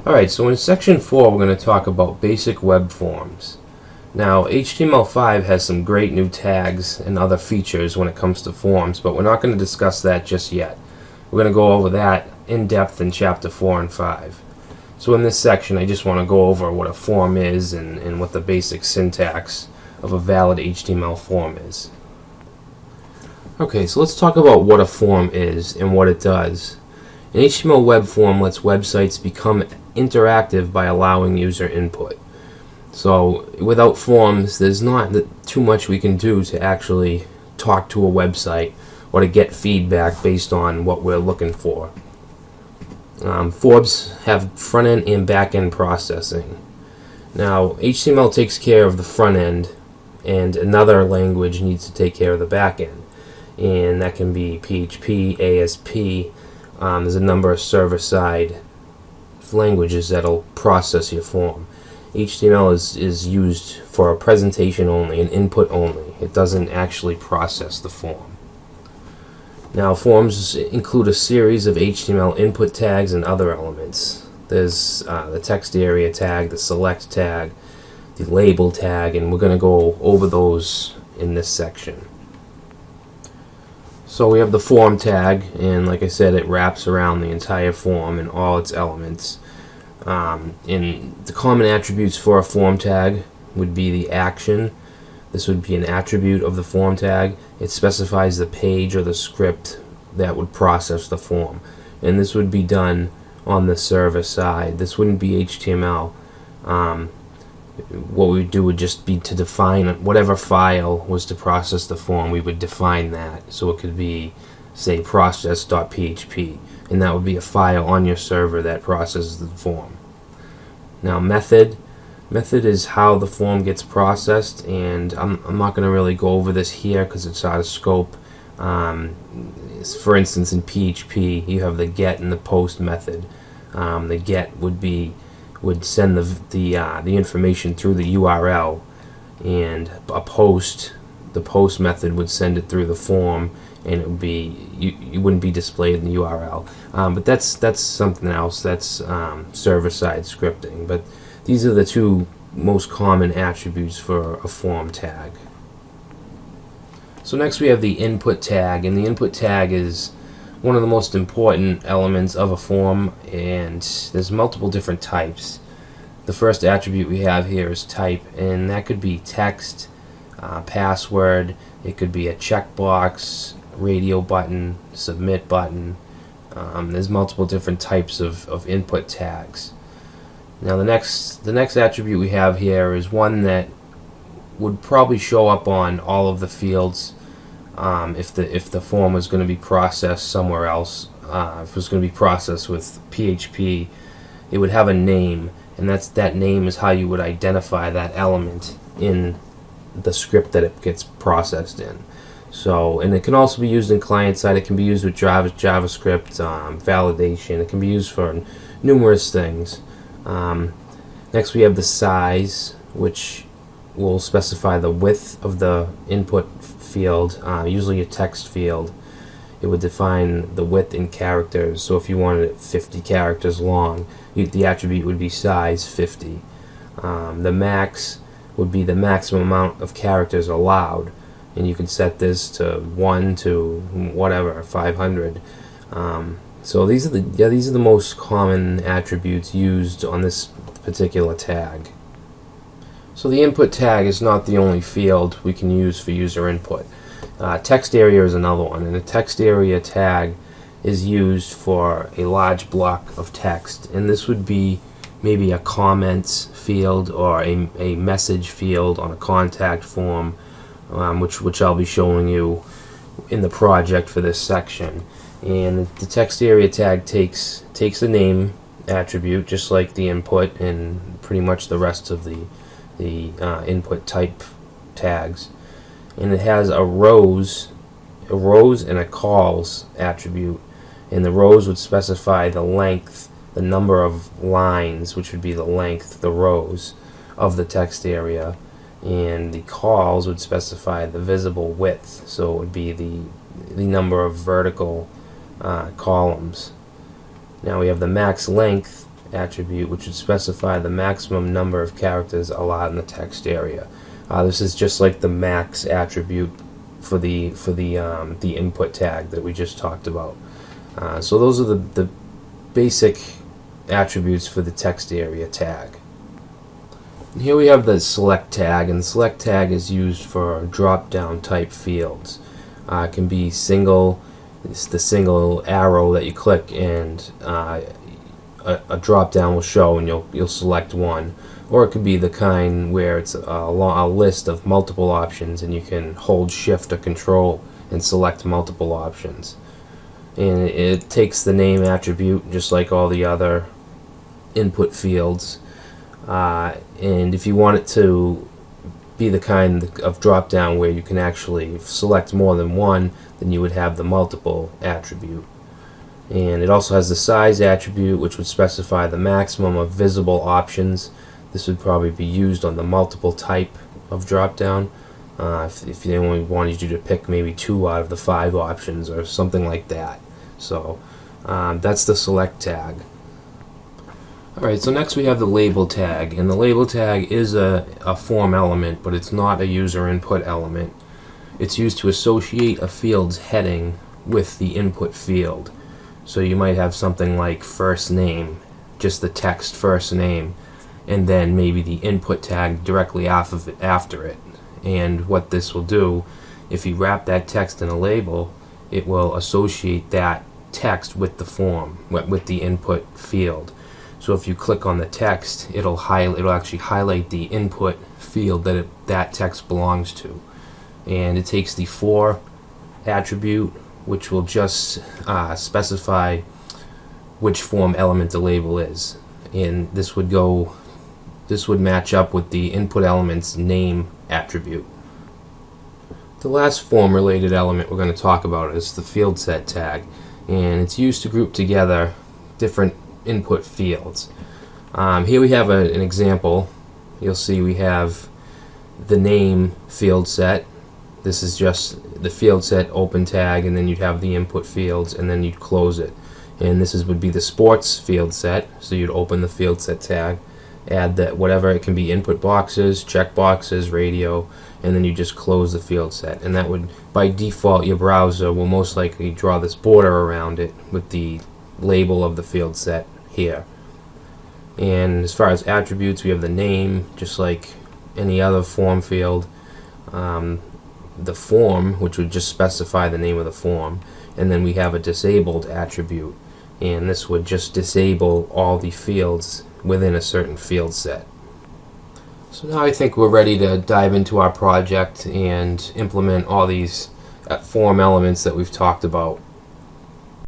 Alright, so in section 4 we're going to talk about basic web forms. Now HTML5 has some great new tags and other features when it comes to forms, but we're not going to discuss that just yet. We're going to go over that in depth in chapter 4 and 5. So in this section I just want to go over what a form is and what the basic syntax of a valid HTML form is. Okay, so let's talk about what a form is and what it does. An HTML web form lets websites become interactive by allowing user input. So without forms, there's not too much we can do to actually talk to a website or to get feedback based on what we're looking for. Forms have front-end and back-end processing. Now HTML takes care of the front end, and another language needs to take care of the back end, and that can be PHP, ASP. There's a number of server-side languages that'll process your form. HTML is used for a presentation only, an input only. It doesn't actually process the form. Now forms include a series of HTML input tags and other elements. There's the text area tag, the select tag, the label tag, and we're going to go over those in this section. So we have the form tag, and like I said, it wraps around the entire form and all its elements. And the common attributes for a form tag would be the action. This would be an attribute of the form tag. It specifies the page or the script that would process the form, and this would be done on the server side. This wouldn't be HTML. What we would do would just be to define whatever file was to process the form. We would define that, so it could be, say, process.php, and that would be a file on your server that processes the form. Now method is how the form gets processed, and I'm not going to really go over this here because it's out of scope. For instance, in PHP you have the get and the post method. The get would send the information through the URL, and the post method would send it through the form, and it would be you wouldn't be displayed in the URL. But that's something else. That's server-side scripting. But these are the two most common attributes for a form tag. So next we have the input tag, and the input tag is one of the most important elements of a form, and there's multiple different types. The first attribute we have here is type, and that could be text, password, it could be a checkbox, radio button, submit button. There's multiple different types of input tags. Now the next attribute we have here is one that would probably show up on all of the fields if the form was going to be processed somewhere else. If it was going to be processed with PHP, it would have a name, and that name is how you would identify that element in the script that it gets processed in. So, and it can also be used in client side. It can be used with JavaScript, validation. It can be used for numerous things. Next we have the size, which will specify the width of the input field, usually a text field. It would define the width in characters. So if you wanted it 50 characters long, the attribute would be size 50. The max would be the maximum amount of characters allowed, and you can set this to 1 to whatever, 500. So these are the most common attributes used on this particular tag. So the input tag is not the only field we can use for user input. Text area is another one, and a text area tag is used for a large block of text, and this would be maybe a comments field or a message field on a contact form, which I'll be showing you in the project for this section. And the text area tag takes the name attribute, just like the input and pretty much the rest of the input type tags, and it has a rows and a calls attribute, and the rows would specify the length, the number of lines, which would be the length, the rows of the text area, and the calls would specify the visible width, so it would be the number of vertical columns. Now we have the max length attribute, which would specify the maximum number of characters allowed in the text area. This is just like the max attribute for the input tag that we just talked about. So those are the basic attributes for the text area tag. And here we have the select tag, and the select tag is used for drop-down type fields. It can be single. It's the single arrow that you click, and a drop-down will show, and you'll select one. Or it could be the kind where it's a list of multiple options, and you can hold Shift or Control and select multiple options. And it takes the name attribute just like all the other input fields. And if you want it to be the kind of drop-down where you can actually select more than one, then you would have the multiple attribute. And it also has the size attribute, which would specify the maximum of visible options. This would probably be used on the multiple type of drop-down. If they only wanted you to pick maybe 2 out of the 5 options or something like that. So that's the select tag. Alright, so next we have the label tag, and the label tag is a form element, but it's not a user input element. It's used to associate a field's heading with the input field. So you might have something like first name, just the text first name, and then maybe the input tag directly after it. And what this will do, if you wrap that text in a label, it will associate that text with the form, with the input field. So if you click on the text, it'll actually highlight the input field that that text belongs to. And it takes the for attribute, which will just specify which form element the label is. And this would match up with the input element's name attribute. The last form related element we're going to talk about is the field set tag, and it's used to group together different input fields. Here we have an example. You'll see we have the name field set. This is just the field set open tag, and then you'd have the input fields, and then you'd close it. And this would be the sports field set, so you'd open the field set tag, add that whatever, it can be input boxes, check boxes, radio, and then you just close the field set. And that would, by default, your browser will most likely draw this border around it with the label of the field set here. And as far as attributes, we have the name, just like any other form field. The form, which would just specify the name of the form, and then we have a disabled attribute, and this would just disable all the fields within a certain field set. So now I think we're ready to dive into our project and implement all these form elements that we've talked about.